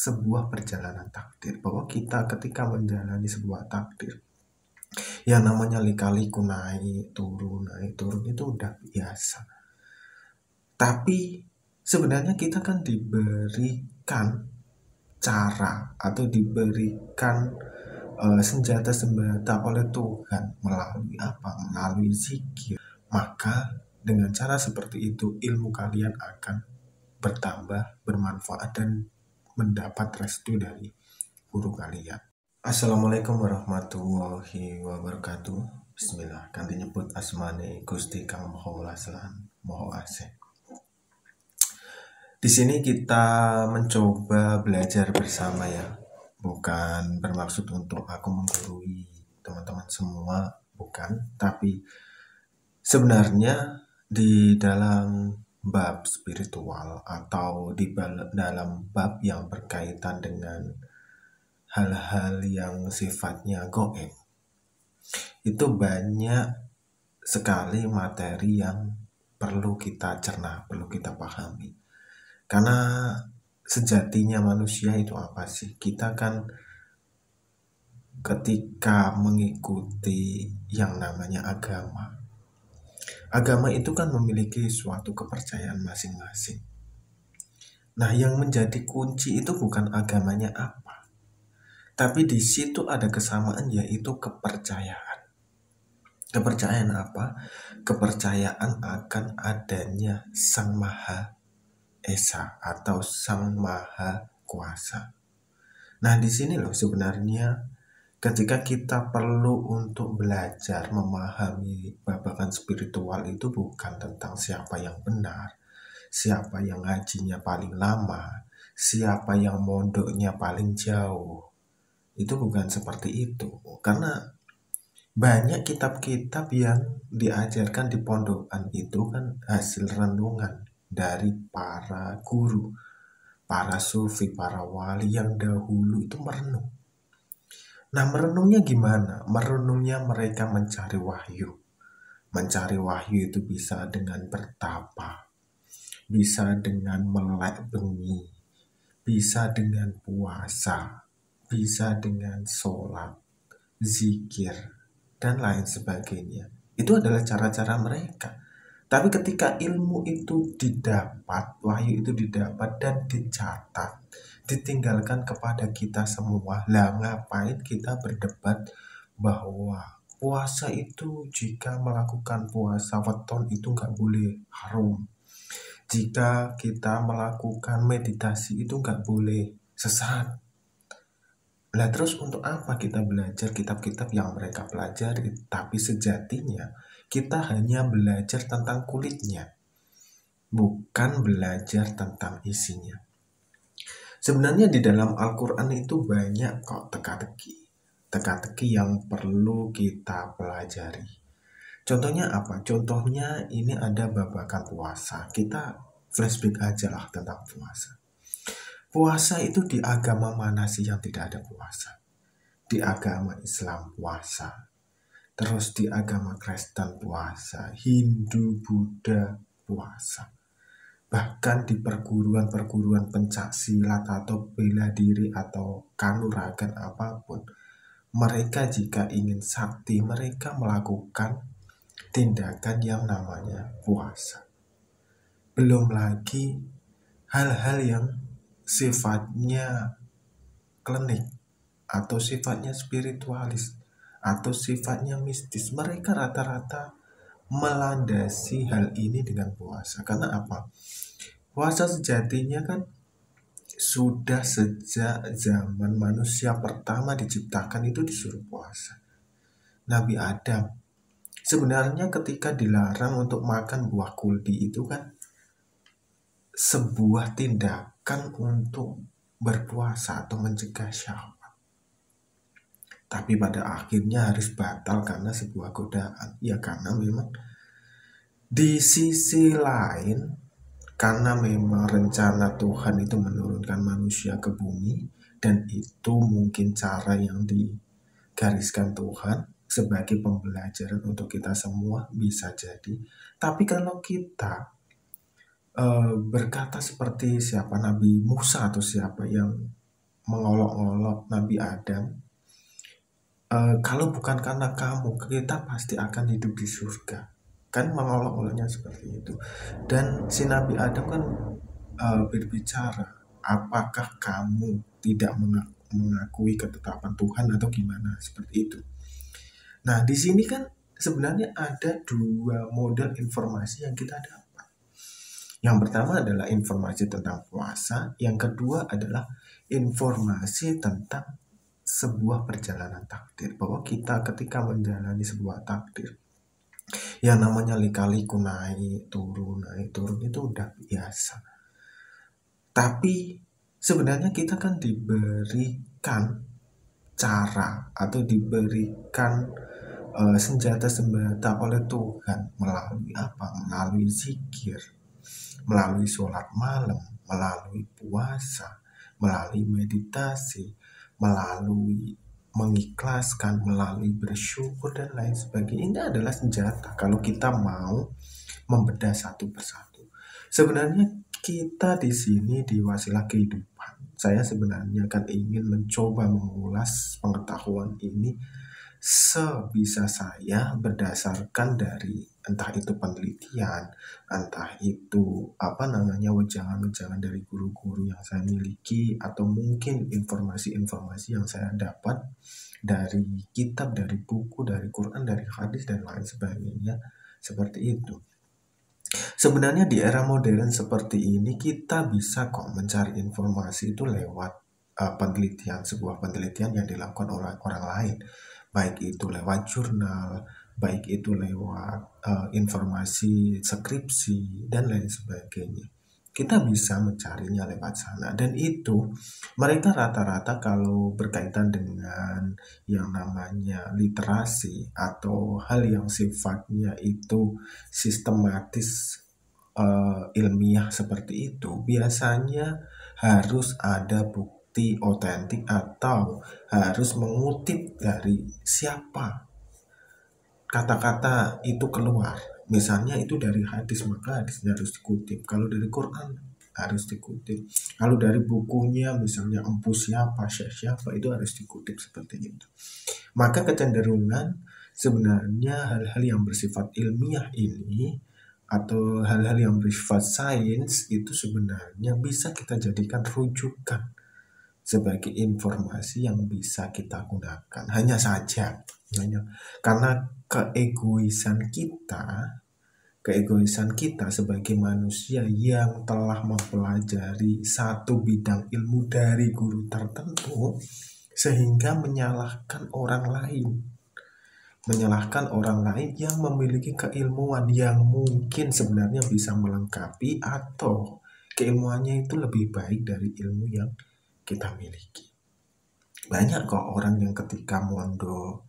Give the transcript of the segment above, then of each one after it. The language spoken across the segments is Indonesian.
sebuah perjalanan takdir, bahwa kita ketika menjalani sebuah takdir yang namanya lika-liku naik turun itu udah biasa. Tapi sebenarnya kita kan diberikan cara atau diberikan senjata-senjata oleh Tuhan melalui apa? Melalui zikir. Maka dengan cara seperti itu ilmu kalian akan bertambah, bermanfaat, dan mendapat restu dari guru kalian. Assalamualaikum warahmatullahi wabarakatuh. Bismillah, kanthi nyebut asmane Gusti Kang Maha Welas lan Maha Asih. Di sini kita mencoba belajar bersama ya. Bukan bermaksud untuk aku menggurui teman-teman semua, bukan. Tapi sebenarnya di dalam bab spiritual atau di dalam bab yang berkaitan dengan hal-hal yang sifatnya goib, itu banyak sekali materi yang perlu kita cerna, perlu kita pahami. Karena sejatinya manusia itu apa sih? Kita kan ketika mengikuti yang namanya agama itu kan memiliki suatu kepercayaan masing-masing. Nah, yang menjadi kunci itu bukan agamanya apa, tapi di situ ada kesamaan, yaitu kepercayaan. Kepercayaan apa? Kepercayaan akan adanya Sang Maha Esa atau Sang Maha Kuasa. Nah, di sini loh sebenarnya ketika kita perlu untuk belajar memahami babakan spiritual itu bukan tentang siapa yang benar, siapa yang ngajinya paling lama, siapa yang mondoknya paling jauh. Itu bukan seperti itu. Karena banyak kitab-kitab yang diajarkan di pondokan itu kan hasil renungan dari para guru, para sufi, para wali yang dahulu itu merenung. Nah, merenungnya gimana? Merenungnya mereka mencari wahyu. Mencari wahyu itu bisa dengan bertapa, bisa dengan melek bengi, bisa dengan puasa, bisa dengan sholat, zikir, dan lain sebagainya. Itu adalah cara-cara mereka. Tapi ketika ilmu itu didapat, wahyu itu didapat dan dicatat, ditinggalkan kepada kita semua, lah ngapain kita berdebat bahwa puasa itu jika melakukan puasa weton itu nggak boleh haram, jika kita melakukan meditasi itu nggak boleh sesat. Lah terus untuk apa kita belajar kitab-kitab yang mereka pelajari? Tapi sejatinya kita hanya belajar tentang kulitnya, bukan belajar tentang isinya. Sebenarnya di dalam Al-Quran itu banyak kok teka-teki yang perlu kita pelajari. Contohnya apa? Contohnya ini ada babakan puasa. Kita flashback aja lah tentang puasa. Puasa itu di agama mana sih yang tidak ada puasa? Di agama Islam puasa. Terus di agama Kristen puasa, Hindu, Buddha puasa. Bahkan di perguruan-perguruan pencak silat atau bela diri atau kanuragan apapun, mereka jika ingin sakti, mereka melakukan tindakan yang namanya puasa. Belum lagi hal-hal yang sifatnya klinik atau sifatnya spiritualis atau sifatnya mistis, mereka rata-rata melandasi hal ini dengan puasa. Karena apa? Puasa sejatinya kan sudah sejak zaman manusia pertama diciptakan itu disuruh puasa. Nabi Adam sebenarnya ketika dilarang untuk makan buah kuldi itu kan sebuah tindakan untuk berpuasa atau mencegah syahwat. Tapi pada akhirnya harus batal karena sebuah godaan. Ya karena memang di sisi lain, karena memang rencana Tuhan itu menurunkan manusia ke bumi, dan itu mungkin cara yang digariskan Tuhan sebagai pembelajaran untuk kita semua, bisa jadi. Tapi kalau kita berkata seperti siapa Nabi Musa atau siapa yang mengolok-olok Nabi Adam, kalau bukan karena kamu, kita pasti akan hidup di surga. Kan mengolok-oloknya seperti itu. Dan si Nabi Adam kan berbicara, apakah kamu tidak mengakui ketetapan Tuhan atau gimana, seperti itu. Nah, di sini kan sebenarnya ada dua model informasi yang kita dapat. Yang pertama adalah informasi tentang puasa, yang kedua adalah informasi tentang sebuah perjalanan takdir, bahwa kita ketika menjalani sebuah takdir yang namanya lika-liku naik turun itu udah biasa. Tapi sebenarnya kita kan diberikan cara atau diberikan senjata-senjata oleh Tuhan melalui apa? Melalui zikir, melalui sholat malam, melalui puasa, melalui meditasi, melalui mengikhlaskan, melalui bersyukur dan lain sebagainya. Ini adalah senjata kalau kita mau membedah satu persatu. Sebenarnya kita di sini di Wasilah Kehidupan, saya sebenarnya kan ingin mencoba mengulas pengetahuan ini sebisa saya berdasarkan dari entah itu penelitian, entah itu wejangan-wejangan dari guru-guru yang saya miliki, atau mungkin informasi-informasi yang saya dapat dari kitab, dari buku, dari Quran, dari hadis dan lain sebagainya, seperti itu. Sebenarnya di era modern seperti ini kita bisa kok mencari informasi itu lewat sebuah penelitian yang dilakukan oleh orang lain, baik itu lewat jurnal, baik itu lewat informasi skripsi dan lain sebagainya. Kita bisa mencarinya lewat sana, dan itu mereka rata-rata kalau berkaitan dengan yang namanya literasi atau hal yang sifatnya itu sistematis ilmiah seperti itu, biasanya harus ada bukti otentik atau harus mengutip dari siapa kata-kata itu keluar. Misalnya itu dari hadis, maka hadisnya harus dikutip. Kalau dari Quran harus dikutip. Kalau dari bukunya misalnya empu siapa, syekh siapa, itu harus dikutip seperti itu. Maka kecenderungan sebenarnya hal-hal yang bersifat ilmiah ini atau hal-hal yang bersifat sains itu sebenarnya bisa kita jadikan rujukan sebagai informasi yang bisa kita gunakan. Hanya saja karena keegoisan kita sebagai manusia yang telah mempelajari satu bidang ilmu dari guru tertentu, sehingga menyalahkan orang lain yang memiliki keilmuan yang mungkin sebenarnya bisa melengkapi atau keilmuannya itu lebih baik dari ilmu yang kita miliki. Banyak kok orang yang ketika mondok,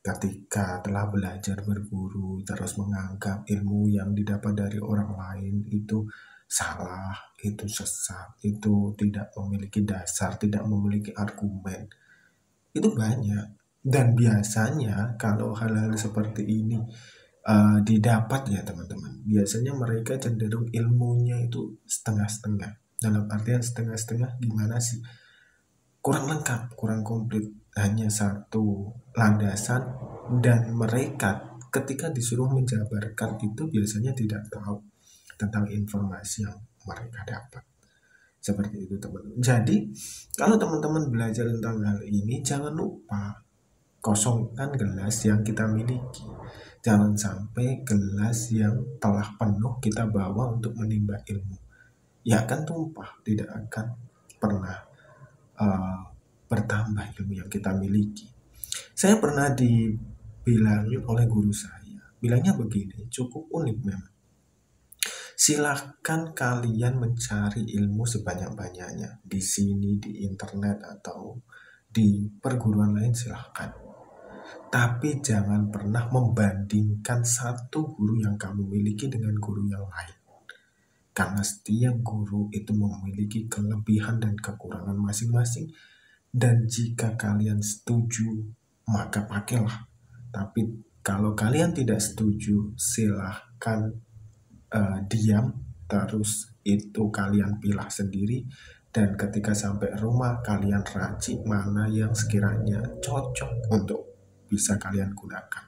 ketika telah belajar berguru, terus menganggap ilmu yang didapat dari orang lain itu salah, itu sesat, itu tidak memiliki dasar, tidak memiliki argumen. Itu banyak. Dan biasanya kalau hal-hal seperti ini didapat ya teman-teman, biasanya mereka cenderung ilmunya itu setengah-setengah. Dalam artian setengah-setengah gimana sih? Kurang lengkap, kurang komplit, hanya satu landasan, dan mereka ketika disuruh menjabarkan itu biasanya tidak tahu tentang informasi yang mereka dapat. Seperti itu teman-teman. Jadi kalau teman-teman belajar tentang hal ini, jangan lupa kosongkan gelas yang kita miliki. Jangan sampai gelas yang telah penuh kita bawa untuk menimba ilmu. Ya akan tumpah, tidak akan pernah bertambah ilmu yang kita miliki. Saya pernah dibilangin oleh guru saya, bilangnya begini, cukup unik memang. Silahkan kalian mencari ilmu sebanyak-banyaknya di sini, di internet atau di perguruan lain, silahkan. Tapi jangan pernah membandingkan satu guru yang kamu miliki dengan guru yang lain. Karena setiap guru itu memiliki kelebihan dan kekurangan masing-masing. Dan jika kalian setuju, maka pakailah. Tapi kalau kalian tidak setuju, silahkan diam. Terus itu kalian pilah sendiri Dan ketika sampai rumah, kalian racik mana yang sekiranya cocok untuk bisa kalian gunakan.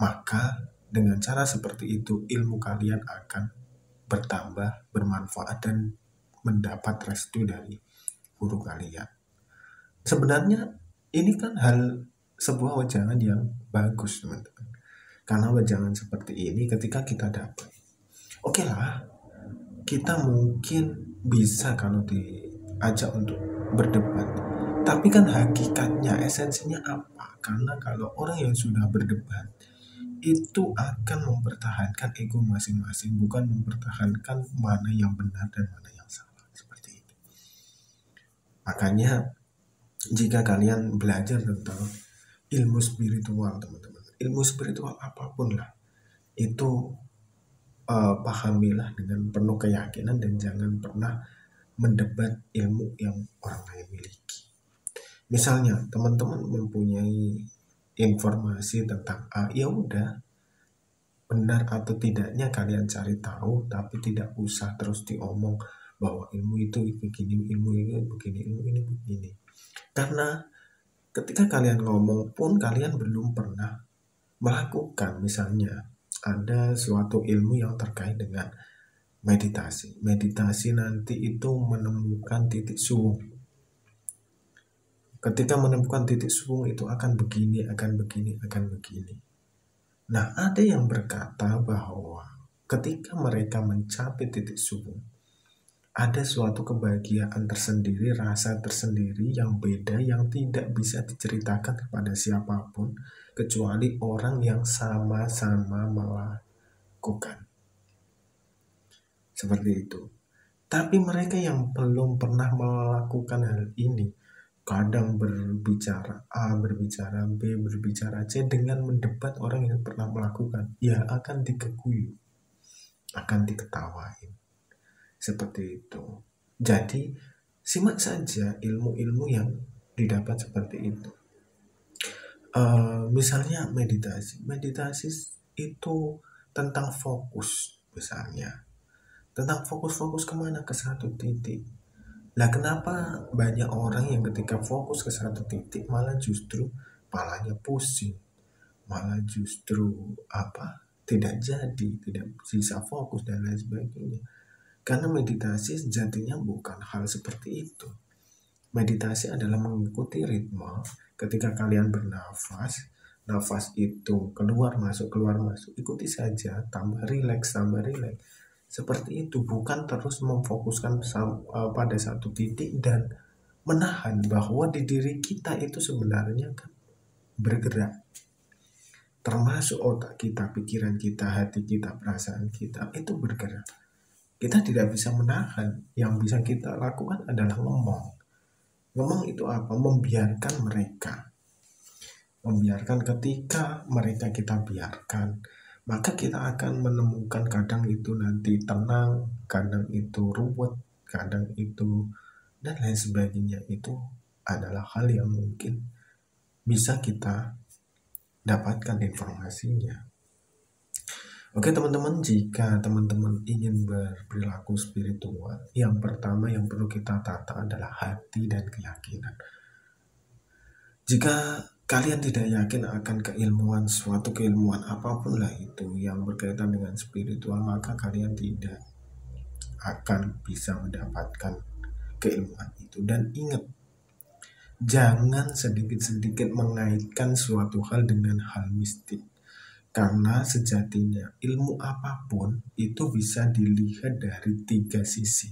Maka dengan cara seperti itu, ilmu kalian akan bertambah, bermanfaat, dan mendapat restu dari guru kalian. Sebenarnya ini kan sebuah wejangan yang bagus, teman-teman. Karena wejangan seperti ini ketika kita dapat, oke lah, kita mungkin bisa kalau diajak untuk berdebat. Tapi kan hakikatnya, esensinya apa? Karena kalau orang yang sudah berdebat, itu akan mempertahankan ego masing-masing, bukan mempertahankan mana yang benar dan mana yang salah. Seperti itu. Makanya, jika kalian belajar tentang ilmu spiritual, teman-teman, ilmu spiritual apapun lah, itu pahamilah dengan penuh keyakinan dan jangan pernah mendebat ilmu yang orang lain miliki. Misalnya teman-teman mempunyai informasi tentang A, ya udah, benar atau tidaknya kalian cari tahu, tapi tidak usah terus diomong bahwa ilmu itu begini, ilmu ini begini, ilmu ini begini. Karena ketika kalian ngomong pun kalian belum pernah melakukan. Misalnya ada suatu ilmu yang terkait dengan meditasi. Meditasi nanti itu menemukan titik suwung. Ketika menemukan titik suwung itu akan begini, akan begini, akan begini. Nah, ada yang berkata bahwa ketika mereka mencapai titik suwung, ada suatu kebahagiaan tersendiri, rasa tersendiri yang beda, yang tidak bisa diceritakan kepada siapapun kecuali orang yang sama-sama melakukan. Seperti itu. Tapi mereka yang belum pernah melakukan hal ini, kadang berbicara A, berbicara B, berbicara C dengan mendebat orang yang pernah melakukan, ya akan dikeguyu, akan diketawain. Seperti itu. Jadi, simak saja ilmu-ilmu yang didapat seperti itu. Misalnya meditasi. Meditasi itu tentang fokus, misalnya. Tentang fokus kemana? Ke satu titik. Lah kenapa banyak orang yang ketika fokus ke satu titik malah justru kepalanya pusing, malah justru tidak jadi, tidak bisa fokus dan lain sebagainya. Karena meditasi sejatinya bukan hal seperti itu. Meditasi adalah mengikuti ritme. Ketika kalian bernafas, nafas itu keluar masuk, ikuti saja, tambah rileks. Seperti itu, bukan terus memfokuskan pada satu titik dan menahan bahwa di diri kita itu sebenarnya kan bergerak. Termasuk otak kita, pikiran kita, hati kita, perasaan kita itu bergerak. Kita tidak bisa menahan. Yang bisa kita lakukan adalah ngomong. Ngomong itu apa? Membiarkan mereka. Membiarkan, ketika mereka kita biarkan, maka kita akan menemukan kadang itu nanti tenang, kadang itu ruwet, kadang itu dan lain sebagainya. Itu adalah hal yang mungkin bisa kita dapatkan informasinya. Oke teman-teman, jika teman-teman ingin berperilaku spiritual, yang pertama yang perlu kita tata adalah hati dan keyakinan. Jika kalian tidak yakin akan keilmuan, suatu keilmuan apapun lah itu yang berkaitan dengan spiritual, maka kalian tidak akan bisa mendapatkan keilmuan itu. Dan ingat, jangan sedikit-sedikit mengaitkan suatu hal dengan hal mistik. Karena sejatinya ilmu apapun itu bisa dilihat dari 3 sisi.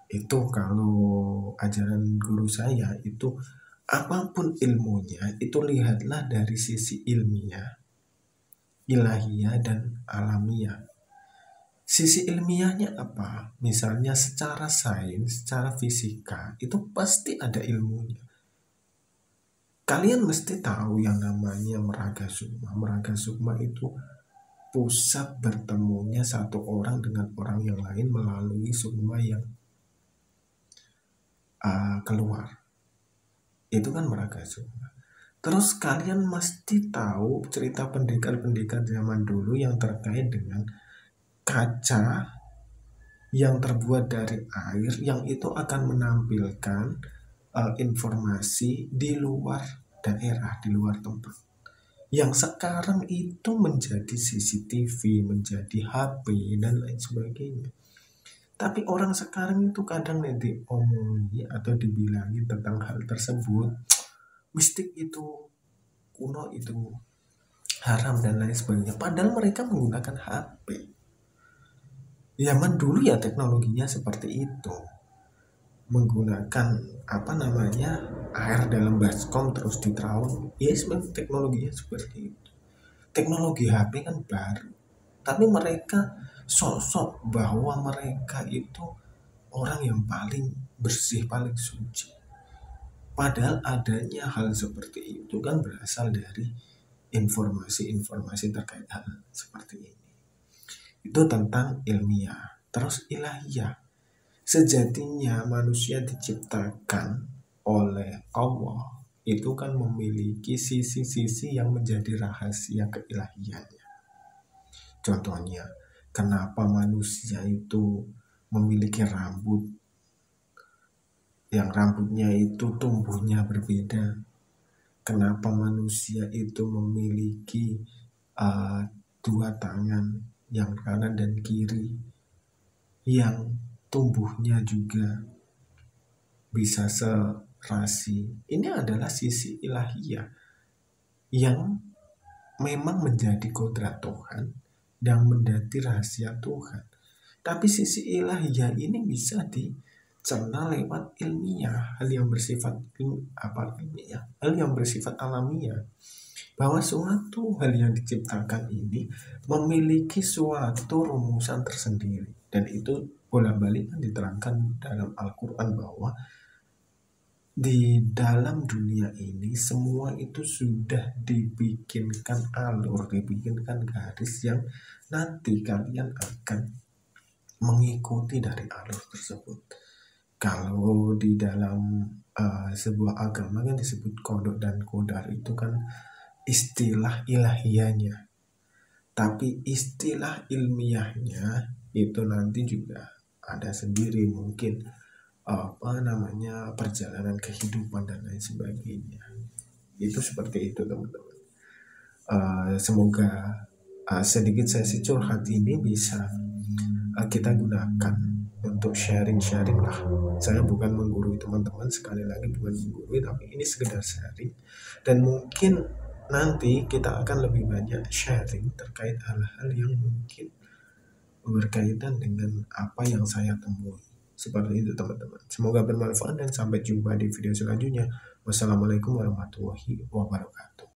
Itu kalau ajaran guru saya itu, apapun ilmunya itu lihatlah dari sisi ilmiah, ilahiyah, dan alamiah. Sisi ilmiahnya apa? Misalnya secara sains, secara fisika, itu pasti ada ilmunya. Kalian mesti tahu yang namanya meraga sukma. Meraga sukma itu pusat bertemunya satu orang dengan orang yang lain melalui sukma yang keluar. Itu kan meraga sukma. Terus kalian mesti tahu cerita pendekar-pendekar zaman dulu yang terkait dengan kaca yang terbuat dari air yang itu akan menampilkan informasi di luar daerah, di luar tempat. Yang sekarang itu menjadi CCTV, menjadi HP, dan lain sebagainya. Tapi orang sekarang itu kadang nih diomongi atau dibilangin tentang hal tersebut, mistik itu, kuno itu, haram dan lain sebagainya. Padahal mereka menggunakan HP. Zaman dulu ya teknologinya seperti itu. Menggunakan air dalam baskom terus diterawang. Ya sebenarnya teknologinya seperti itu. Teknologi HP kan baru. Tapi mereka sosok bahwa mereka itu orang yang paling bersih, paling suci. Padahal adanya hal seperti itu kan berasal dari informasi-informasi terkait hal seperti ini. Itu tentang ilmiah. Terus ilahiyah. Sejatinya manusia diciptakan oleh Allah itu kan memiliki sisi-sisi yang menjadi rahasia keilahiannya. Contohnya, kenapa manusia itu memiliki rambut yang rambutnya itu tumbuhnya berbeda? Kenapa manusia itu memiliki dua tangan, yang kanan dan kiri, yang tumbuhnya juga bisa serasi? Ini adalah sisi ilahiyah yang memang menjadi kodrat Tuhan dan menjadi rahasia Tuhan. Tapi sisi ilahiyah ini bisa dicerna lewat ilmiah, hal yang bersifat ilmiah, hal yang bersifat alamiah. Bahwa suatu hal yang diciptakan ini memiliki suatu rumusan tersendiri, dan itu bolak-balik diterangkan dalam Al-Quran bahwa di dalam dunia ini semua itu sudah dibikinkan alur, dibikinkan garis yang nanti kalian akan mengikuti dari alur tersebut. Kalau di dalam sebuah agama kan disebut kodok dan kodar, itu kan istilah ilahiyahnya. Tapi istilah ilmiahnya itu nanti juga ada sendiri, mungkin perjalanan kehidupan dan lain sebagainya. Itu seperti itu teman-teman. Semoga sedikit sesi curhat ini bisa kita gunakan untuk sharing-sharing lah. Saya bukan menggurui teman-teman, sekali lagi bukan menggurui, tapi ini sekedar sharing. Dan mungkin nanti kita akan lebih banyak sharing terkait hal-hal yang mungkin berkaitan dengan apa yang saya temui. Seperti itu teman-teman. Semoga bermanfaat dan sampai jumpa di video selanjutnya. Wassalamualaikum warahmatullahi wabarakatuh.